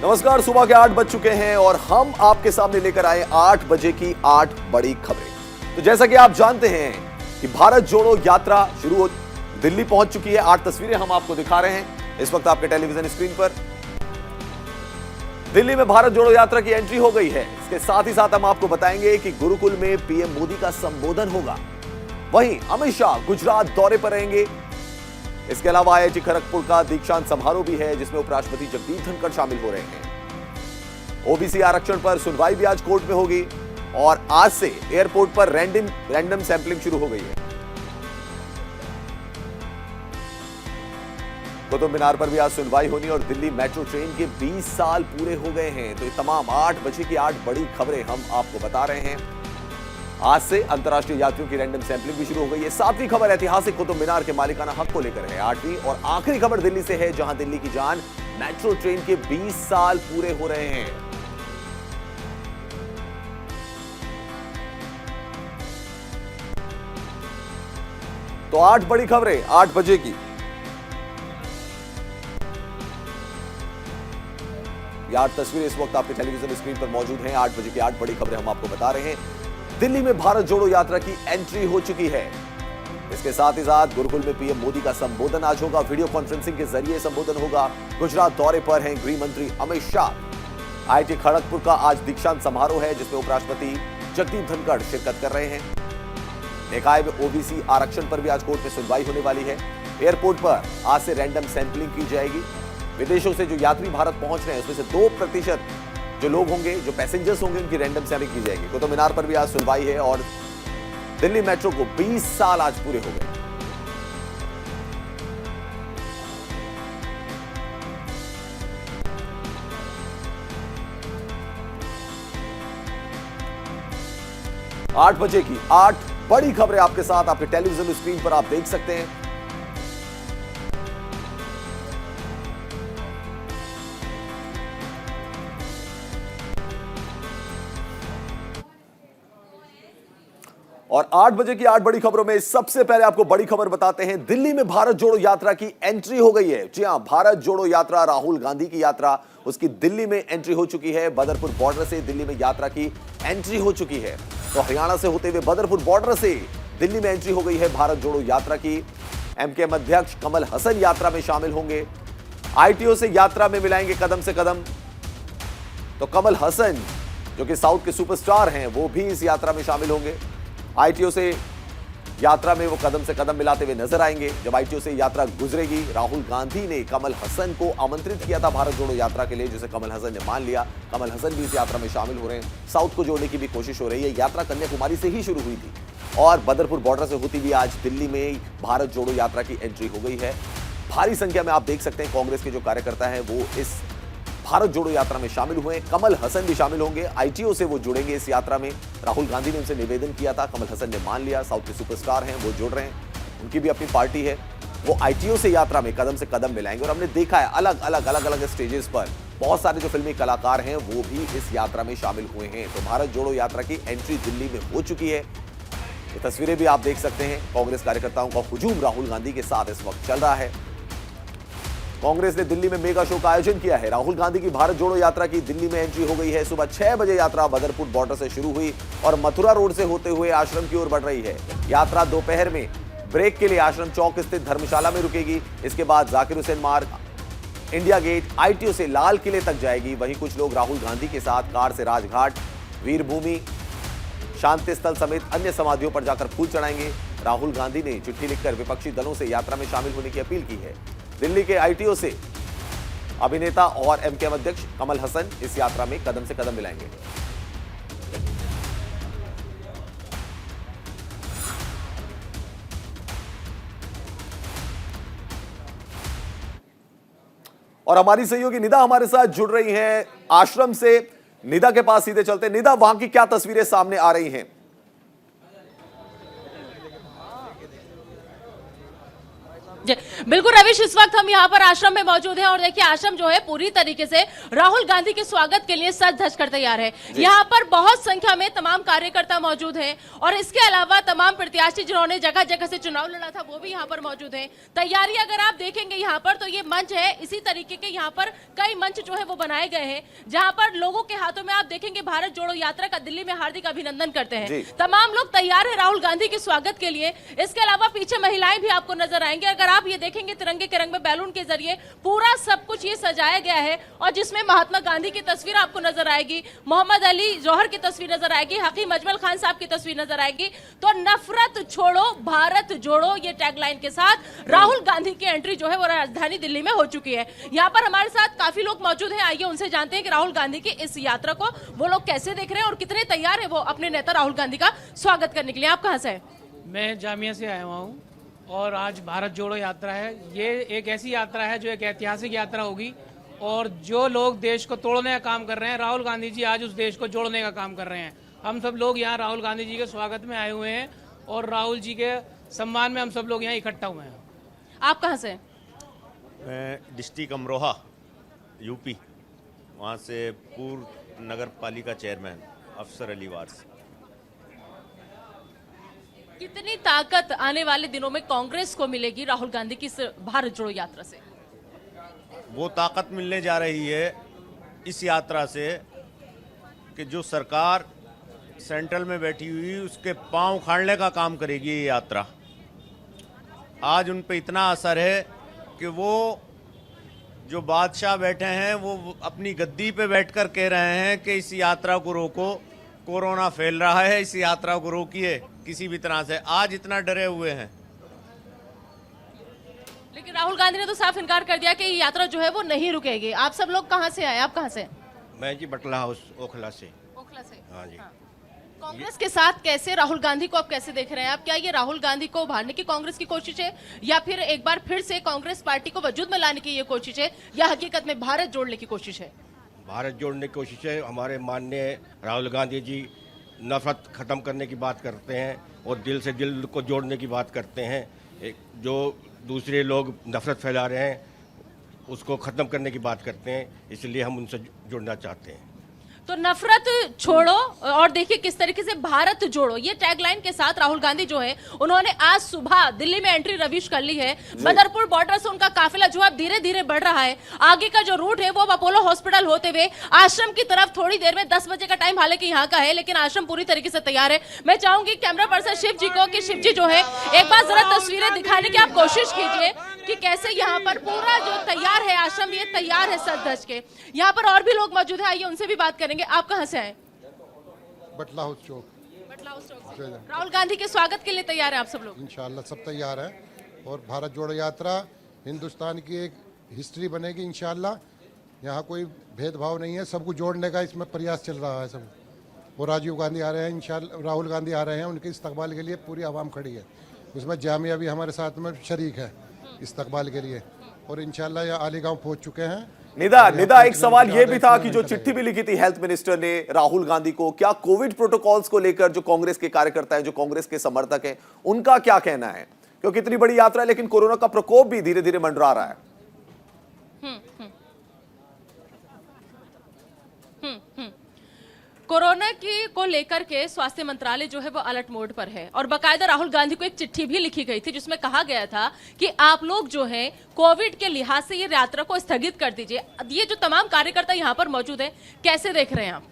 नमस्कार, सुबह के 8 बज चुके हैं और हम आपके सामने लेकर आए 8 बजे की 8 बड़ी खबरें। तो जैसा कि आप जानते हैं कि भारत जोड़ो यात्रा शुरू हो दिल्ली पहुंच चुकी है। 8 तस्वीरें हम आपको दिखा रहे हैं इस वक्त आपके टेलीविजन स्क्रीन पर। दिल्ली में भारत जोड़ो यात्रा की एंट्री हो गई है। इसके साथ ही साथ हम आपको बताएंगे कि गुरुकुल में पीएम मोदी का संबोधन होगा। वहीं अमित शाह गुजरात दौरे पर रहेंगे। इसके अलावा आईआईटी खड़गपुर का दीक्षांत समारोह भी है जिसमें उपराष्ट्रपति जगदीप धनखड़ शामिल हो रहे हैं। ओबीसी आरक्षण पर सुनवाई भी आज कोर्ट में होगी और आज से एयरपोर्ट पर रैंडम सैंपलिंग शुरू हो गई है। कुतुब मीनार पर भी आज सुनवाई होनी और दिल्ली मेट्रो ट्रेन के 20 साल पूरे हो गए हैं। तो ये तमाम 8 बजे की 8 बड़ी खबरें हम आपको बता रहे हैं। आज से अंतर्राष्ट्रीय यात्रियों की रैंडम सैंपलिंग भी शुरू हो गई है। 7वीं खबर ऐतिहासिक कुतुब मीनार के मालिकाना हक को लेकर है। 8वीं और आखिरी खबर दिल्ली से है जहां दिल्ली की जान मेट्रो ट्रेन के 20 साल पूरे हो रहे हैं। तो 8 बड़ी खबरें 8 बजे की। ये 8 तस्वीरें इस वक्त आपके टेलीविजन स्क्रीन पर मौजूद हैं। 8 बजे की 8 बड़ी खबरें हम आपको बता रहे हैं। दिल्ली में भारत जोड़ो यात्रा की एंट्री हो चुकी है। इसके साथ ही साथ गुरुकुल में पीएम मोदी का संबोधन आज होगा। वीडियो कॉन्फ्रेंसिंग के जरिए संबोधन होगा। गुजरात दौरे पर हैं गृह मंत्री अमित शाह। आईआईटी खड़गपुर का आज दीक्षांत समारोह है जिसमें उपराष्ट्रपति जगदीप धनखड़ शिरकत कर रहे हैं। निकाय में ओबीसी आरक्षण पर भी आज कोर्ट में सुनवाई होने वाली है। एयरपोर्ट पर आज से रैंडम सैंपलिंग की जाएगी। विदेशों से जो यात्री भारत पहुंच रहे हैं उसमें से 2% जो लोग होंगे, जो पैसेंजर्स होंगे, उनकी रैंडम सैंपलिंग की जाएगी। कुतुब मीनार पर भी आज सुनवाई है और दिल्ली मेट्रो को 20 साल आज पूरे हो गए। आठ बजे की 8 बड़ी खबरें आपके साथ आपके टेलीविजन स्क्रीन पर आप देख सकते हैं। और 8 बजे की 8 बड़ी खबरों में सबसे पहले आपको बड़ी खबर बताते हैं। दिल्ली में भारत जोड़ो यात्रा की एंट्री हो गई है। जी हां, भारत जोड़ो यात्रा, राहुल गांधी की यात्रा, उसकी दिल्ली में एंट्री हो चुकी है। बदरपुर बॉर्डर से दिल्ली में यात्रा की एंट्री हो चुकी है। तो हरियाणा से होते हुए बदरपुर बॉर्डर से दिल्ली में एंट्री हो गई है भारत जोड़ो यात्रा की। एमकेएम अध्यक्ष कमल हसन यात्रा में शामिल होंगे। आईटीओ से यात्रा में मिलाएंगे कदम से कदम। तो कमल हसन जो कि साउथ के सुपरस्टार हैं वो भी इस यात्रा में शामिल होंगे। आईटीओ से यात्रा में वो कदम से कदम मिलाते हुए नजर आएंगे। जब आईटीओ से यात्रा गुजरेगी, राहुल गांधी ने कमल हसन को आमंत्रित किया था भारत जोड़ो यात्रा के लिए, जिसे कमल हसन ने मान लिया। कमल हसन भी इस यात्रा में शामिल हो रहे हैं। साउथ को जोड़ने की भी कोशिश हो रही है। यात्रा कन्याकुमारी से ही शुरू हुई थी और बदरपुर बॉर्डर से होती हुई आज दिल्ली में भारत जोड़ो यात्रा की एंट्री हो गई है। भारी संख्या में आप देख सकते हैं कांग्रेस के जो कार्यकर्ता हैं वो इस भारत जोड़ो यात्रा में शामिल हुए। कमल हसन भी शामिल होंगे। आईटीओ से वो जुड़ेंगे इस यात्रा में। राहुल गांधी ने उनसे निवेदन किया था, कमल हसन ने मान लिया। साउथ के सुपरस्टार हैं, वो जुड़ रहे हैं। उनकी भी अपनी पार्टी है। वो आईटीओ से यात्रा में कदम से कदम मिलाएंगे। और हमने देखा है अलग अलग स्टेजेस पर बहुत सारे जो फिल्मी कलाकार हैं वो भी इस यात्रा में शामिल हुए हैं। तो भारत जोड़ो यात्रा की एंट्री दिल्ली में हो चुकी है। ये तस्वीरें भी आप देख सकते हैं। कांग्रेस कार्यकर्ताओं का हुजूम राहुल गांधी के साथ इस वक्त चल रहा है। कांग्रेस ने दिल्ली में मेगा शो का आयोजन किया है। राहुल गांधी की भारत जोड़ो यात्रा की दिल्ली में एंट्री हो गई है। सुबह 6 बजे यात्रा बदरपुर बॉर्डर से शुरू हुई और मथुरा रोड से होते हुए आश्रम की ओर बढ़ रही है। यात्रा दोपहर में ब्रेक के लिए आश्रम चौक स्थित धर्मशाला में रुकेगी। इसके बाद जाकिर हुसैन मार्ग, इंडिया गेट, आईटीओ से लाल किले तक जाएगी। वहीं कुछ लोग राहुल गांधी के साथ कार से राजघाट, वीरभूमि, शांति स्थल समेत अन्य समाधियों पर जाकर फूल चढ़ाएंगे। राहुल गांधी ने चिट्ठी लिखकर विपक्षी दलों से यात्रा में शामिल होने की अपील की है। दिल्ली के आईटीओ से अभिनेता और एमकेएम अध्यक्ष कमल हसन इस यात्रा में कदम से कदम मिलाएंगे। और हमारी सहयोगी निदा हमारे साथ जुड़ रही हैं आश्रम से। निदा के पास सीधे चलते हैं। निदा, वहां की क्या तस्वीरें सामने आ रही हैं? बिल्कुल रविश, इस वक्त हम यहाँ पर आश्रम में मौजूद हैं और देखिए आश्रम जो है पूरी तरीके से राहुल गांधी के स्वागत के लिए सज धज कर तैयार है। यहाँ पर बहुत संख्या में तमाम कार्यकर्ता मौजूद हैं और इसके अलावा तमाम प्रत्याशी जिन्होंने जगह जगह से चुनाव लड़ा था वो भी यहाँ पर मौजूद हैं। तैयारी अगर आप देखेंगे यहाँ पर तो ये मंच है, इसी तरीके के यहाँ पर कई मंच जो है वो बनाए गए हैं जहाँ पर लोगों के हाथों में आप देखेंगे भारत जोड़ो यात्रा का दिल्ली में हार्दिक अभिनंदन करते हैं। तमाम लोग तैयार है राहुल गांधी के स्वागत के लिए। इसके अलावा पीछे महिलाएं भी आपको नजर आएंगे। अगर आप ये देखेंगे तिरंगे के रंग में बैलून के जरिए पूरा सब कुछ ये सजाया गया है और जिसमें महात्मा गांधी की तस्वीर आपको नजर आएगी, मोहम्मद अली जौहर की तस्वीर नजर आएगी, हकीम अजमल खान साहब की तस्वीर नजर आएगी। तो नफरत छोड़ो भारत जोड़ो ये टैगलाइन के साथ राहुल गांधी की एंट्री जो है वो राजधानी दिल्ली में हो चुकी है। यहाँ पर हमारे साथ काफी लोग मौजूद हैं, आइए उनसे जानते हैं कि राहुल गांधी की इस यात्रा को वो लोग कैसे देख रहे हैं और कितने तैयार है वो अपने नेता राहुल गांधी का स्वागत करने के लिए। आप कहाँ से हैं? मैं जामिया से आया हुआ हूँ और आज भारत जोड़ो यात्रा है। ये एक ऐसी यात्रा है जो एक ऐतिहासिक यात्रा होगी और जो लोग देश को तोड़ने का काम कर रहे हैं, राहुल गांधी जी आज उस देश को जोड़ने का काम कर रहे हैं। हम सब लोग यहाँ राहुल गांधी जी के स्वागत में आए हुए हैं और राहुल जी के सम्मान में हम सब लोग यहाँ इकट्ठा हुए हैं। आप कहाँ से? मैं डिस्ट्रिक्ट अमरोहा यूपी, वहाँ से पूर्व नगर पालिका चेयरमैन अफसर अली वारस। कितनी ताकत आने वाले दिनों में कांग्रेस को मिलेगी राहुल गांधी की इस भारत जोड़ो यात्रा से? वो ताकत मिलने जा रही है इस यात्रा से कि जो सरकार सेंट्रल में बैठी हुई उसके पांव उखाड़ने का काम करेगी ये यात्रा। आज उन पे इतना असर है कि वो जो बादशाह बैठे हैं वो अपनी गद्दी पे बैठकर कह रहे हैं कि इस यात्रा को रोको, कोरोना फैल रहा है, इस यात्रा को रोकिए किसी भी तरह से। आज इतना डरे हुए हैं। लेकिन राहुल गांधी ने तो साफ इनकार कर दिया कि ये यात्रा जो है वो नहीं रुकेगी। आप सब लोग कहाँ से आए? आप कहाँ से? मैं जी बटला हाउस ओखला से। ओखला से? हाँ जी। कांग्रेस के साथ कैसे राहुल गांधी को आप कैसे देख रहे हैं? आप क्या ये राहुल गांधी को उभारने की कांग्रेस की कोशिश है या फिर एक बार फिर से कांग्रेस पार्टी को वजूद में लाने की ये कोशिश है या हकीकत में भारत जोड़ने की कोशिश है? भारत जोड़ने की कोशिश है। हमारे माननीय राहुल गांधी जी नफरत खत्म करने की बात करते हैं और दिल से दिल को जोड़ने की बात करते हैं। जो दूसरे लोग नफरत फैला रहे हैं उसको ख़त्म करने की बात करते हैं, इसलिए हम उनसे जुड़ना चाहते हैं। तो नफरत छोड़ो और देखिए किस तरीके से भारत जोड़ो ये टैगलाइन के साथ राहुल गांधी जो है उन्होंने आज सुबह दिल्ली में एंट्री रविश कर ली है। बदरपुर बॉर्डर से उनका काफिला जो अब धीरे धीरे बढ़ रहा है। आगे का जो रूट है वो अपोलो हॉस्पिटल होते हुए आश्रम की तरफ थोड़ी देर में 10 बजे का टाइम हालांकि यहाँ का है लेकिन आश्रम पूरी तरीके से तैयार है। मैं चाहूंगी कैमरा पर्सन शिव जी को कि शिव जी जो है एक बार जरा तस्वीरें दिखाने की आप कोशिश कीजिए कि कैसे यहाँ पर पूरा जो तैयार है आश्रम ये तैयार है सज धज के। यहाँ पर और भी लोग मौजूद है, आइए उनसे भी बात करेंगे। आप कहाँ से आए? बटला हाउस चौक। बटला हाउस चौक से। राहुल गांधी के स्वागत के लिए तैयार है आप सब लोग? इंशाल्लाह सब तैयार है और भारत जोड़ो यात्रा हिंदुस्तान की एक हिस्ट्री बनेगी इंशाल्लाह। यहाँ कोई भेदभाव नहीं है, सबको जोड़ने का इसमें प्रयास चल रहा है सब। और राजीव गांधी आ रहे हैं इंशाल्लाह, राहुल गांधी आ रहे हैं, उनके इस्तकबाल के लिए पूरी आवाम खड़ी है। उसमें जामिया भी हमारे साथ में शरीक है इस्तकबाल के लिए और इंशाल्लाह ये आली गाँव पहुँच चुके हैं। निदा एक सवाल यह भी था कि जो चिट्ठी भी लिखी थी हेल्थ मिनिस्टर ने राहुल गांधी को, क्या कोविड प्रोटोकॉल्स को लेकर जो कांग्रेस के कार्यकर्ता हैं, जो कांग्रेस के समर्थक हैं, उनका क्या कहना है? क्योंकि इतनी बड़ी यात्रा है लेकिन कोरोना का प्रकोप भी धीरे धीरे मंडरा रहा है। कोरोना की को लेकर के स्वास्थ्य मंत्रालय जो है वो अलर्ट मोड पर है और बकायदा राहुल गांधी को एक चिट्ठी भी लिखी गई थी जिसमें कहा गया था कि आप लोग जो है कोविड के लिहाज से ये यात्रा को स्थगित कर दीजिए। ये जो तमाम कार्यकर्ता यहाँ पर मौजूद हैं, कैसे देख रहे हैं आप?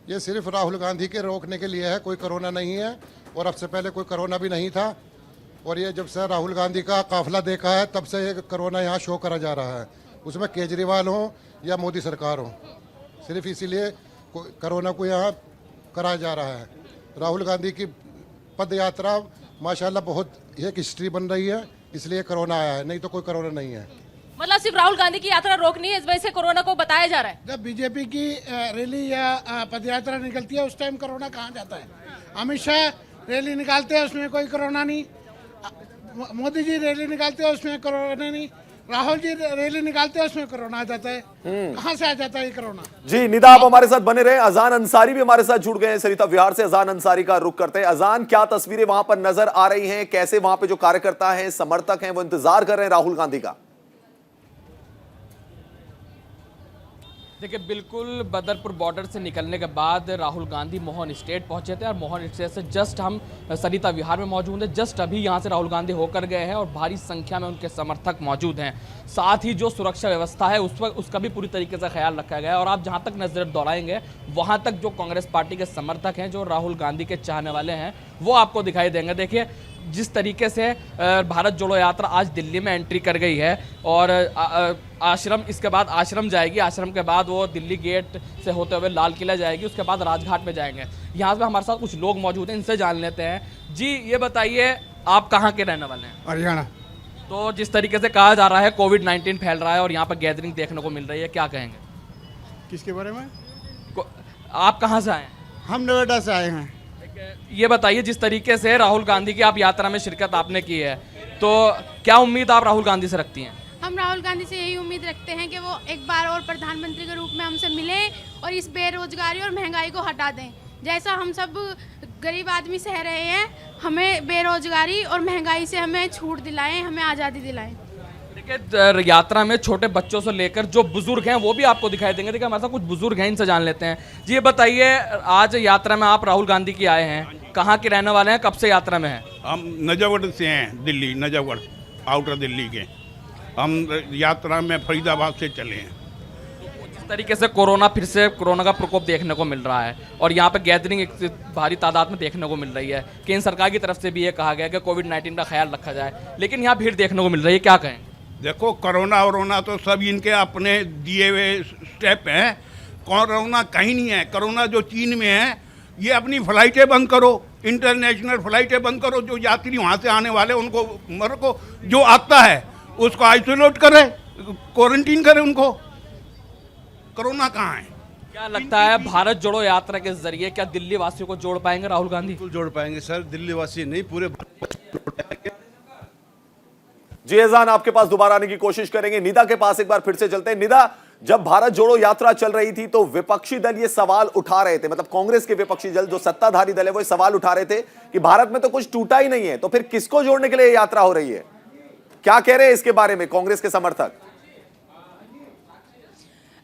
ये सिर्फ राहुल गांधी के रोकने के लिए है, कोई कोरोना नहीं है और अब से पहले कोई कोरोना भी नहीं था। और ये जब से राहुल गांधी का काफिला देखा है तब से ये कोरोना यहाँ शो करा जा रहा है, उसमें केजरीवाल हो या मोदी सरकार हो, सिर्फ इसीलिए कोरोना को यहाँ कराया जा रहा है। राहुल गांधी की पद यात्रा माशाल्लाह बहुत एक हिस्ट्री बन रही है, इसलिए कोरोना आया है, नहीं तो कोई कोरोना नहीं है। मतलब सिर्फ राहुल गांधी की यात्रा रोकनी है, इस वजह से कोरोना को बताया जा रहा है। जब बीजेपी की रैली या पदयात्रा निकलती है उस टाइम कोरोना कहाँ जाता है? अमित शाह रैली निकालते हैं उसमें कोई कोरोना नहीं, मोदी जी रैली निकालते हैं उसमें कोरोना नहीं, राहुल जी रैली निकालते हैं उसमें कोरोना आ जाता है। कहाँ से आ जाता है ये कोरोना? जी निदा, आप हमारे साथ बने रहे। अजान अंसारी भी हमारे साथ जुड़ गए हैं सरिता विहार से। अजान अंसारी का रुख करते हैं। अजान, क्या तस्वीरें वहां पर नजर आ रही हैं? कैसे वहां पे जो कार्यकर्ता हैं, समर्थक हैं, वो इंतजार कर रहे हैं राहुल गांधी का? देखिए, बिल्कुल बदरपुर बॉर्डर से निकलने के बाद राहुल गांधी मोहन स्टेट पहुंचे थे और मोहन स्टेट से जस्ट हम सरिता विहार में मौजूद हैं। जस्ट अभी यहां से राहुल गांधी होकर गए हैं और भारी संख्या में उनके समर्थक मौजूद हैं। साथ ही जो सुरक्षा व्यवस्था है उसका भी पूरी तरीके से ख्याल रखा गया है। और आप जहाँ तक नजर दौड़ाएंगे वहाँ तक जो कांग्रेस पार्टी के समर्थक हैं, जो राहुल गांधी के चाहने वाले हैं, वो आपको दिखाई देंगे। देखिए, जिस तरीके से भारत जोड़ो यात्रा आज दिल्ली में एंट्री कर गई है और आश्रम, इसके बाद आश्रम जाएगी, आश्रम के बाद वो दिल्ली गेट से होते हुए लाल किला जाएगी, उसके बाद राजघाट में जाएंगे। यहाँ पे हमारे साथ कुछ लोग मौजूद हैं, इनसे जान लेते हैं। जी ये बताइए, आप कहाँ के रहने वाले हैं? हरियाणा। तो जिस तरीके से कहा जा रहा है कोविड-19 फैल रहा है और यहाँ पर गैदरिंग देखने को मिल रही है, क्या कहेंगे? किसके बारे में? आप कहाँ से आए हैं? हम नोएडा से आए हैं। ये बताइए, जिस तरीके से राहुल गांधी की आप यात्रा में शिरकत आपने की है, तो क्या उम्मीद आप राहुल गांधी से रखती हैं? हम राहुल गांधी से यही उम्मीद रखते हैं कि वो एक बार और प्रधानमंत्री के रूप में हमसे मिलें और इस बेरोजगारी और महंगाई को हटा दें। जैसा हम सब गरीब आदमी सह रहे हैं, हमें बेरोजगारी और महंगाई से हमें छूट दिलाएं, हमें आज़ादी दिलाएं। देखिए, यात्रा में छोटे बच्चों से लेकर जो बुजुर्ग हैं वो भी आपको दिखाई देंगे। देखिए, हमारे साथ कुछ बुजुर्ग हैं, इनसे जान लेते हैं। जी ये बताइए, आज यात्रा में आप राहुल गांधी की आए हैं, कहाँ के रहने वाले हैं, कब से यात्रा में हैं? हम नजफगढ़ से हैं, दिल्ली नजफगढ़, आउटर दिल्ली के। हम यात्रा में फरीदाबाद से चले हैं। जिस तरीके से फिर से कोरोना का प्रकोप देखने को मिल रहा है और यहाँ पे गैदरिंग एक भारी तादाद में देखने को मिल रही है, केंद्र सरकार की तरफ से भी ये कहा गया कि कोविड-19 का ख्याल रखा जाए, लेकिन यहाँ भीड़ देखने को मिल रही है, क्या कहें? देखो, कोरोना वरोना तो सब इनके अपने दिए हुए स्टेप हैं। कोरोना कहीं नहीं है। कोरोना जो चीन में है, ये अपनी फ्लाइटें बंद करो, इंटरनेशनल फ्लाइटें बंद करो। जो यात्री वहाँ से आने वाले उनको को जो आता है उसको आइसोलेट करे, क्वारंटीन करे उनको। कोरोना कहाँ है? क्या लगता है, भारत जोड़ो यात्रा के जरिए क्या दिल्ली वासियों को जोड़ पाएंगे राहुल गांधी? बिल्कुल जोड़ पाएंगे सर, दिल्ली वासी नहीं पूरे। जी एजान, आपके पास दोबारा आने की कोशिश करेंगे। निदा के पास एक बार फिर से चलते हैं। निदा, जब भारत जोड़ो यात्रा चल रही थी तो विपक्षी दल ये सवाल उठा रहे थे, मतलब कांग्रेस के विपक्षी दल, जो सत्ताधारी दल है, वो सवाल उठा रहे थे कि भारत में तो कुछ टूटा ही नहीं है, तो फिर किसको जोड़ने के लिए यात्रा हो रही है? क्या कह रहे हैं इसके बारे में कांग्रेस के समर्थक?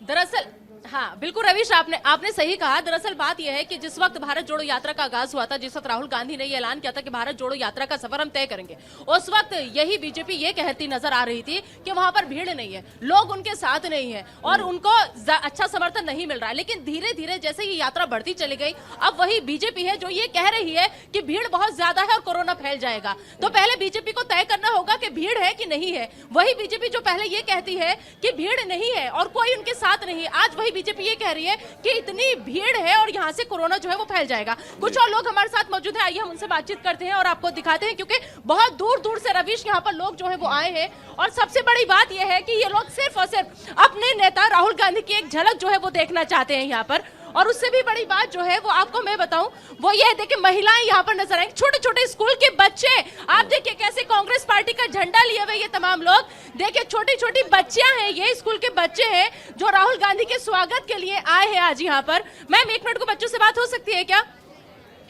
दरअसल हाँ बिल्कुल रवीश, आपने सही कहा। दरअसल बात यह है कि जिस वक्त भारत जोड़ो यात्रा का आगाज हुआ था, जिस वक्त राहुल गांधी ने ये ऐलान किया था कि भारत जोड़ो यात्रा का सफर हम तय करेंगे, उस वक्त यही बीजेपी ये कहती नजर आ रही थी कि वहां पर भीड़ नहीं है, लोग उनके साथ नहीं है और उनको अच्छा समर्थन नहीं मिल रहा है। लेकिन धीरे धीरे जैसे ये यात्रा बढ़ती चली गई, अब वही बीजेपी है जो ये कह रही है कि भीड़ बहुत ज्यादा है और कोरोना फैल जाएगा। तो पहले बीजेपी को तय करना होगा कि भीड़ है कि नहीं है। वही बीजेपी जो पहले ये कहती है कि भीड़ नहीं है और कोई उनके साथ नहीं है, आज वही बीजेपी ये कह रही है कि इतनी भीड़ है और यहाँ से कोरोना जो है वो फैल जाएगा। कुछ और लोग हमारे साथ मौजूद हैं, आइए हम उनसे बातचीत करते हैं और आपको दिखाते हैं, क्योंकि बहुत दूर दूर से रवीश यहाँ पर लोग जो है वो आए हैं। और सबसे बड़ी बात यह है कि ये लोग सिर्फ और सिर्फ अपने नेता राहुल गांधी की एक झलक जो है वो देखना चाहते हैं यहाँ पर। और उससे भी बड़ी बात जो है वो आपको मैं बताऊं, वो ये है, देखिए महिलाएं यहाँ पर नजर आएंगी, छोटे छोटे स्कूल के बच्चे, आप देखिए कैसे कांग्रेस पार्टी का झंडा लिए हुए ये तमाम लोग, देखिए छोटी छोटी बच्चियां हैं, ये स्कूल के बच्चे हैं जो राहुल गांधी के स्वागत के लिए आए हैं आज यहाँ पर। मैम एक मिनट को बच्चों से बात हो सकती है क्या?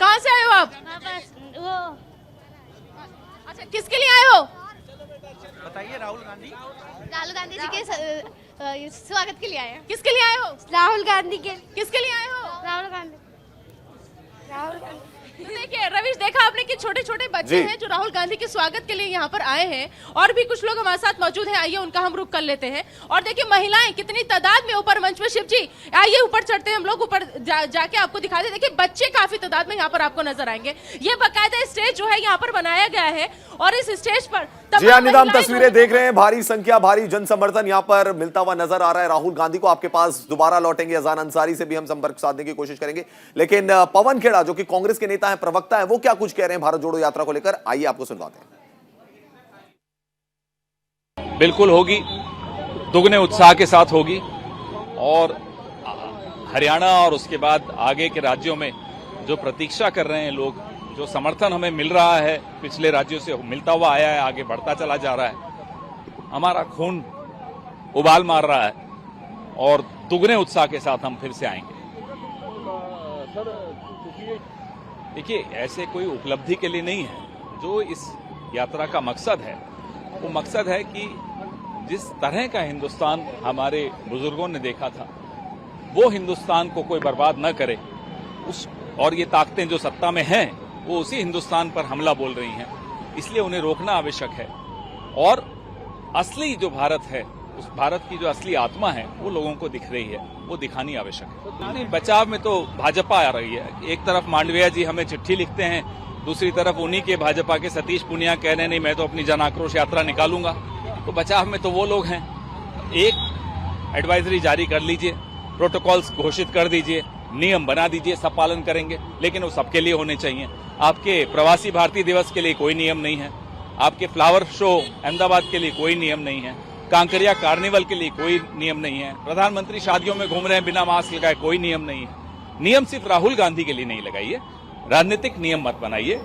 कहाँ से आए हो आप? अच्छा, किसके लिए आए हो? बताइए। राहुल गांधी जी के स्वागत के लिए आए हैं। किसके लिए आए हो? राहुल गांधी के। किसके लिए आए हो? राहुल गांधी। तो देखिए रवीश, देखा आपने कि छोटे छोटे बच्चे हैं जो राहुल गांधी के स्वागत के लिए यहाँ पर आए हैं। और भी कुछ लोग हमारे साथ मौजूद हैं, आइए उनका हम रुख कर लेते हैं। और देखिए महिलाएं कितनी तादाद में ऊपर मंच में, शिव जी आइए ऊपर चढ़ते हैं हम लोग, ऊपर जाके आपको दिखा दे। देखिए बच्चे काफी तादाद में यहाँ पर आपको नजर आएंगे। ये बाकायदा स्टेज जो है यहाँ पर बनाया गया है और इस स्टेज पर जी हाँ निदा, हम तस्वीरें देख रहे हैं, भारी संख्या, भारी जन समर्थन यहाँ पर मिलता हुआ नजर आ रहा है राहुल गांधी को। आपके पास दोबारा लौटेंगे, अजान अंसारी से भी हम संपर्क साधने की कोशिश करेंगे। लेकिन पवन खेड़ा जो कि कांग्रेस के नेता है, प्रवक्ता है, वो क्या कुछ कह रहे हैं भारत जोड़ो यात्रा को लेकर, आइए आपको सुनवाते हैं। बिल्कुल होगी, दुगने उत्साह के साथ होगी और हरियाणा और उसके बाद आगे के राज्यों में जो प्रतीक्षा कर रहे हैं लोग, जो समर्थन हमें मिल रहा है पिछले राज्यों से मिलता हुआ आया है, आगे बढ़ता चला जा रहा है, हमारा खून उबाल मार रहा है और दुगने उत्साह के साथ हम फिर से आएंगे। देखिए, ऐसे कोई उपलब्धि के लिए नहीं है। जो इस यात्रा का मकसद है वो मकसद है कि जिस तरह का हिंदुस्तान हमारे बुजुर्गों ने देखा था वो हिंदुस्तान को कोई बर्बाद न करे। और ये ताकतें जो सत्ता में हैं वो उसी हिंदुस्तान पर हमला बोल रही हैं, इसलिए उन्हें रोकना आवश्यक है। और असली जो भारत है, उस भारत की जो असली आत्मा है वो लोगों को दिख रही है, वो दिखानी आवश्यक है। नहीं, बचाव में तो भाजपा आ रही है। एक तरफ मांडविया जी हमें चिट्ठी लिखते हैं, दूसरी तरफ उन्हीं के भाजपा के सतीश पुनिया कह रहे हैं नहीं मैं तो अपनी जन आक्रोश यात्रा निकालूंगा। तो बचाव में तो वो लोग हैं। एक एडवाइजरी जारी कर लीजिए, प्रोटोकॉल्स घोषित कर दीजिए, नियम बना दीजिए, सब पालन करेंगे, लेकिन वो सबके लिए होने चाहिए। आपके प्रवासी भारतीय दिवस के लिए कोई नियम नहीं है, आपके फ्लावर शो अहमदाबाद के लिए कोई नियम नहीं है, कांकरिया कार्निवल के लिए कोई नियम नहीं है, प्रधानमंत्री शादियों में घूम रहे हैं बिना मास्क लगाए, कोई नियम नहीं है। नियम सिर्फ राहुल गांधी के लिए नहीं लगाइए, राजनीतिक नियम मत बनाइए।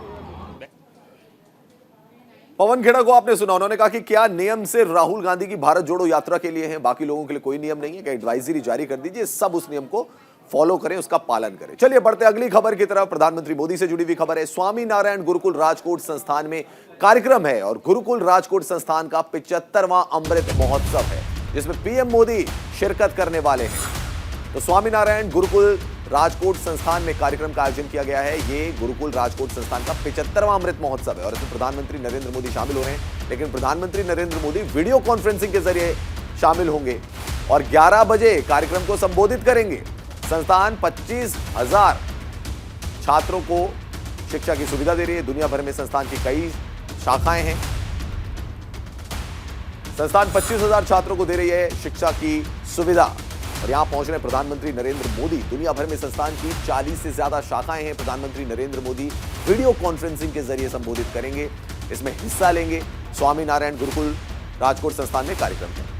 पवन खेड़ा को आपने सुना, उन्होंने कहा कि क्या नियम से राहुल गांधी की भारत जोड़ो यात्रा के लिए हैं, बाकी लोगों के लिए कोई नियम नहीं है। क्या एडवाइजरी जारी कर दीजिए, सब उस नियम को फॉलो करें, उसका पालन करें। चलिए बढ़ते अगली खबर की तरफ। प्रधानमंत्री मोदी से जुड़ी हुई खबर है। स्वामी नारायण गुरुकुल राजकोट संस्थान में कार्यक्रम है और गुरुकुल राजकोट संस्थान का 75वां अमृत महोत्सव है जिसमें पीएम मोदी शिरकत करने वाले हैं। तो स्वामी नारायण गुरुकुल राजकोट संस्थान में कार्यक्रम का आयोजन किया गया है। ये गुरुकुल राजकोट संस्थान का 75वां अमृत महोत्सव है और इसमें प्रधानमंत्री नरेंद्र मोदी शामिल हो रहे हैं। लेकिन प्रधानमंत्री नरेंद्र मोदी वीडियो कॉन्फ्रेंसिंग के जरिए शामिल होंगे और 11 बजे कार्यक्रम को संबोधित करेंगे। संस्थान 25,000 छात्रों को शिक्षा की सुविधा दे रही है। दुनिया भर में संस्थान की कई शाखाएं हैं। संस्थान 25,000 छात्रों को दे रही है शिक्षा की सुविधा और यहां पहुंच रहे प्रधानमंत्री नरेंद्र मोदी। दुनिया भर में संस्थान की 40 से ज्यादा शाखाएं हैं। प्रधानमंत्री नरेंद्र मोदी वीडियो कॉन्फ्रेंसिंग के जरिए संबोधित करेंगे, इसमें हिस्सा लेंगे। स्वामी नारायण गुरुकुल राजकोट संस्थान में कार्यक्रम है।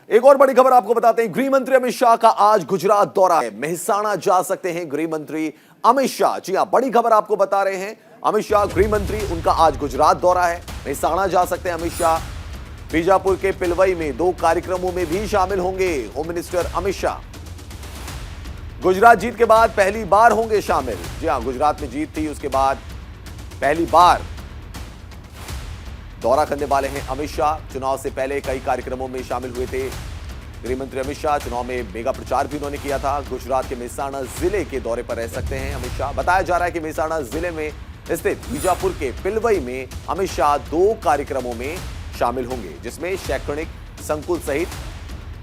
एक और बड़ी खबर आपको बताते हैं। गृह मंत्री अमित शाह का आज गुजरात दौरा है। मेहसाणा जा सकते हैं गृह मंत्री अमित शाह। जी हां, बड़ी खबर आपको बता रहे हैं। अमित शाह गृह मंत्री, उनका आज गुजरात दौरा है। मेहसाणा जा सकते हैं अमित शाह। बीजापुर के पिलवई में 2 कार्यक्रमों में भी शामिल होंगे होम मिनिस्टर अमित शाह। गुजरात जीत के बाद पहली बार होंगे शामिल। जी हां, गुजरात में जीत थी, उसके बाद पहली बार दौरा करने वाले हैं अमित शाह। चुनाव से पहले कई कार्यक्रमों में शामिल हुए थे गृह मंत्री अमित शाह। चुनाव में मेगा प्रचार भी उन्होंने किया था। गुजरात के मेहसाणा जिले के दौरे पर रह सकते हैं अमित शाह। बताया जा रहा है कि मेहसाणा जिले में स्थित बीजापुर के पिलवई में अमित शाह 2 कार्यक्रमों में शामिल होंगे, जिसमें शैक्षणिक संकुल सहित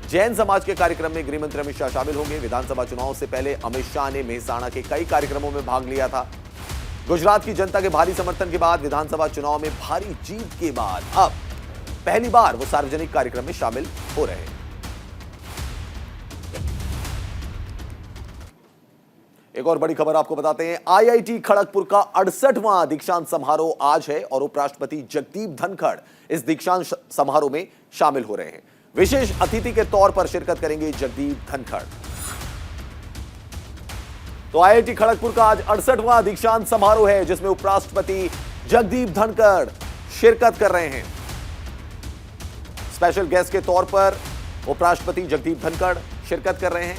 जैन समाज के कार्यक्रम में गृह मंत्री अमित शाह शामिल होंगे। विधानसभा चुनाव से पहले अमित शाह ने मेहसाणा के कई कार्यक्रमों में भाग लिया था। गुजरात की जनता के भारी समर्थन के बाद, विधानसभा चुनाव में भारी जीत के बाद अब पहली बार वो सार्वजनिक कार्यक्रम में शामिल हो रहे हैं। एक और बड़ी खबर आपको बताते हैं। आईआईटी खड़गपुर का 68वां दीक्षांत समारोह आज है और उपराष्ट्रपति जगदीप धनखड़ इस दीक्षांत समारोह में शामिल हो रहे हैं। विशेष अतिथि के तौर पर शिरकत करेंगे जगदीप धनखड़। तो आईआईटी खड़गपुर का आज 68वां दीक्षांत समारोह है जिसमें उपराष्ट्रपति जगदीप धनखड़ शिरकत कर रहे हैं। स्पेशल गेस्ट के तौर पर उपराष्ट्रपति जगदीप धनखड़ शिरकत कर रहे हैं।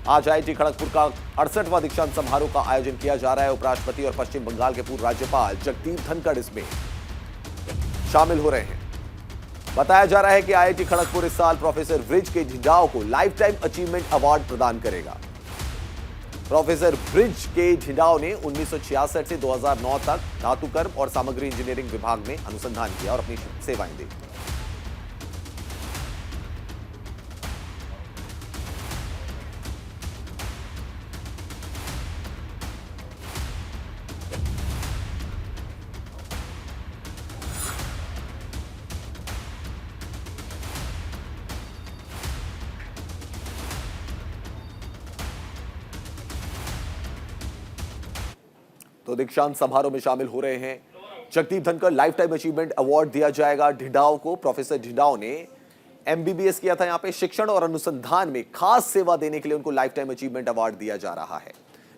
आज आईआईटी खड़गपुर का 68वां दीक्षांत समारोह का आयोजन किया जा रहा है। उपराष्ट्रपति और पश्चिम बंगाल के पूर्व राज्यपाल जगदीप धनखड़ इसमें शामिल हो रहे हैं। बताया जा रहा है कि आईआईटी खड़गपुर इस साल प्रोफेसर ब्रिज के झिंडाओ को लाइफ टाइम अचीवमेंट अवार्ड प्रदान करेगा। प्रोफेसर ब्रिज के झिंडाओ ने 1966 से 2009 तक धातु कर्म और सामग्री इंजीनियरिंग विभाग में अनुसंधान किया और अपनी सेवाएं दी। तो दीक्षांत समारोह में शामिल हो रहे हैं Jagdeep Dhankhar. Life time achievement award दिया जाएगा ढिंडाओ को। प्रोफेसर ढिंडाओ ने एमबीबीएस किया था। यहां पे शिक्षण और अनुसंधान में खास सेवा देने के लिए उनको लाइफ टाइम अचीवमेंट अवार्ड दिया जा रहा है।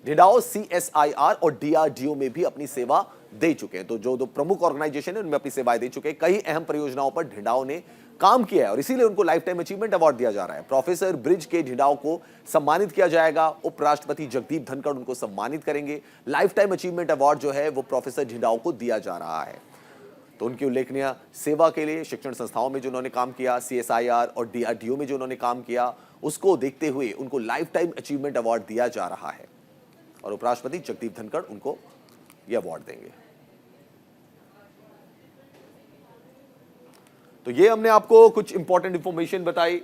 ढिंडाओ CSIR और DRDO में भी अपनी सेवा दे चुके हैं। तो जो दो प्रमुख ऑर्गेनाइजेशन है उनमें अपनी सेवाएं दे चुके हैं। कई अहम परियोजनाओं पर ढिंडाओ ने काम किया है और इसीलिए उनको लाइफ टाइम अचीवमेंट अवार्ड दिया जा रहा है। प्रोफेसर ब्रिज के ढिंडाओ को सम्मानित किया जाएगा। उपराष्ट्रपति जगदीप धनखड़ उनको सम्मानित करेंगे। लाइफ टाइम अचीवमेंट अवार्ड जो है वो प्रोफेसर ढिंडाओ को दिया जा रहा है। तो उनकी उल्लेखनीय सेवा के लिए शिक्षण संस्थाओं में जो उन्होंने काम किया, CSIR और DRDO में जो उन्होंने काम किया, उसको देखते हुए उनको लाइफ टाइम अचीवमेंट अवार्ड दिया जा रहा है और उपराष्ट्रपति जगदीप धनखड़ उनको यह अवार्ड देंगे। तो ये हमने आपको कुछ इंपॉर्टेंट इंफॉर्मेशन बताई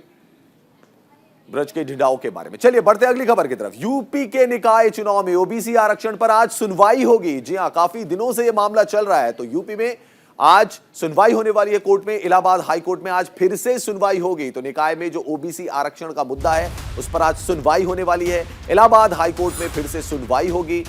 ब्रज के ढिंडाओ के बारे में। चलिए बढ़ते अगली खबर की तरफ। यूपी के निकाय चुनाव में ओबीसी आरक्षण पर आज सुनवाई होगी। जी हां, काफी दिनों से यह मामला चल रहा है। तो यूपी में आज सुनवाई होने वाली है कोर्ट में। इलाहाबाद हाई कोर्ट में आज फिर से सुनवाई होगी। तो निकाय में जो ओबीसी आरक्षण का मुद्दा है उस पर आज सुनवाई होने वाली है। इलाहाबाद हाई कोर्ट में फिर से सुनवाई होगी।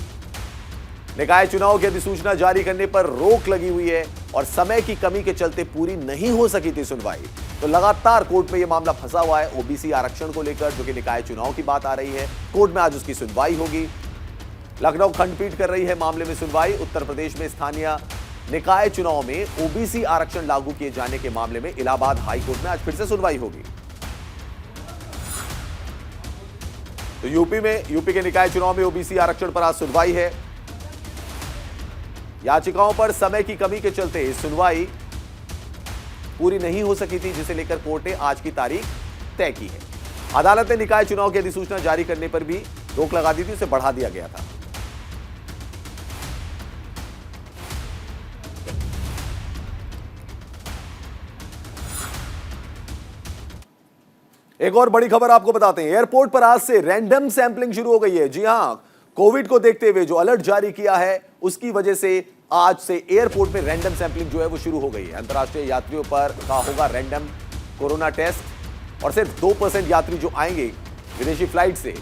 निकाय चुनाव की अधिसूचना जारी करने पर रोक लगी हुई है और समय की कमी के चलते पूरी नहीं हो सकी थी सुनवाई। तो लगातार कोर्ट में यह मामला फंसा हुआ है ओबीसी आरक्षण को लेकर, जो कि निकाय चुनाव की बात आ रही है। कोर्ट में आज उसकी सुनवाई होगी। लखनऊ खंडपीठ कर रही है मामले में सुनवाई। उत्तर प्रदेश में स्थानीय निकाय चुनाव में ओबीसी आरक्षण लागू किए जाने के मामले में इलाहाबाद हाई कोर्ट में आज फिर से सुनवाई होगी। तो यूपी के निकाय चुनाव में ओबीसी आरक्षण पर आज सुनवाई है। याचिकाओं पर समय की कमी के चलते सुनवाई पूरी नहीं हो सकी थी, जिसे लेकर कोर्ट ने आज की तारीख तय की है। अदालत ने निकाय चुनाव की अधिसूचना जारी करने पर भी रोक लगा दी थी, उसे बढ़ा दिया गया था। एक और बड़ी खबर आपको बताते हैं। एयरपोर्ट पर आज से रैंडम सैंपलिंग शुरू हो गई है। जी हां, कोविड को देखते हुए जो अलर्ट जारी किया है उसकी वजह से आज से एयरपोर्ट में रैंडम सैंपलिंग जो है वो शुरू हो गई है। अंतर्राष्ट्रीय यात्रियों पर का होगा रैंडम कोरोना टेस्ट और सिर्फ 2% यात्री जो आएंगे विदेशी फ्लाइट से,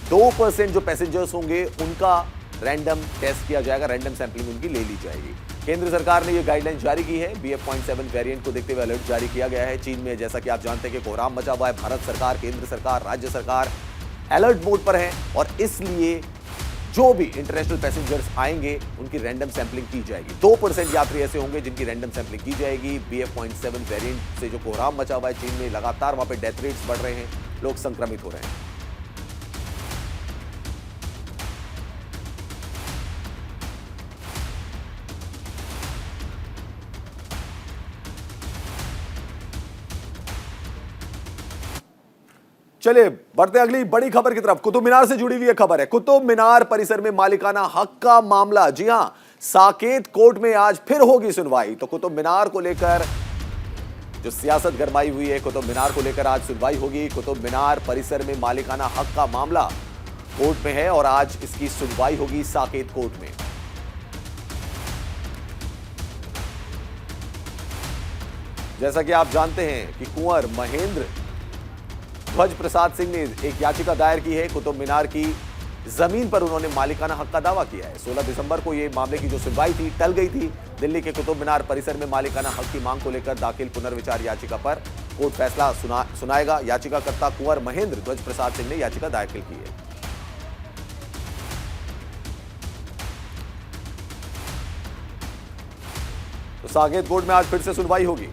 2% जो पैसेंजर्स होंगे उनका रैंडम टेस्ट किया जाएगा, रैंडम सैंपलिंग उनकी ले ली जाएगी। केंद्र सरकार ने यह गाइडलाइन जारी की है। BF.7 वेरिएंट को देखते हुए अलर्ट जारी किया गया है। चीन में जैसा कि आप जानते हैं कि कोहराम मचा हुआ है। भारत सरकार, केंद्र सरकार, राज्य सरकार अलर्ट मोड पर है और इसलिए जो भी इंटरनेशनल पैसेंजर्स आएंगे उनकी रैंडम सैंपलिंग की जाएगी। 2% यात्री ऐसे होंगे जिनकी रैंडम सैंपलिंग की जाएगी। BF.7 वेरिएंट से जो कोहराम मचा हुआ है चीन में, लगातार वहां पे डेथ रेट्स बढ़ रहे हैं, लोग संक्रमित हो रहे हैं। चलिए बढ़ते अगली बड़ी खबर की तरफ। कुतुब मीनार से जुड़ी हुई खबर है। कुतुब मीनार परिसर में मालिकाना हक का मामला। जी हां, साकेत कोर्ट में आज फिर होगी सुनवाई। तो कुतुब मीनार को लेकर जो सियासत गरमाई हुई है, कुतुब मीनार को लेकर आज सुनवाई होगी। कुतुब मीनार परिसर में मालिकाना हक का मामला कोर्ट में है और आज इसकी सुनवाई होगी साकेत कोर्ट में। जैसा कि आप जानते हैं कि कुंवर महेंद्र ध्वज प्रसाद सिंह ने एक याचिका दायर की है। कुतुब मीनार की जमीन पर उन्होंने मालिकाना हक का दावा किया है। 16 दिसंबर को यह मामले की जो सुनवाई थी टल गई थी। दिल्ली के कुतुब मीनार परिसर में मालिकाना हक की मांग को लेकर दाखिल पुनर्विचार याचिका पर कोर्ट फैसला सुनाएगा। याचिकाकर्ता कुंवर महेंद्र ध्वज प्रसाद सिंह ने याचिका दाखिल की है। तो साकेत कोर्ट में आज फिर से सुनवाई होगी।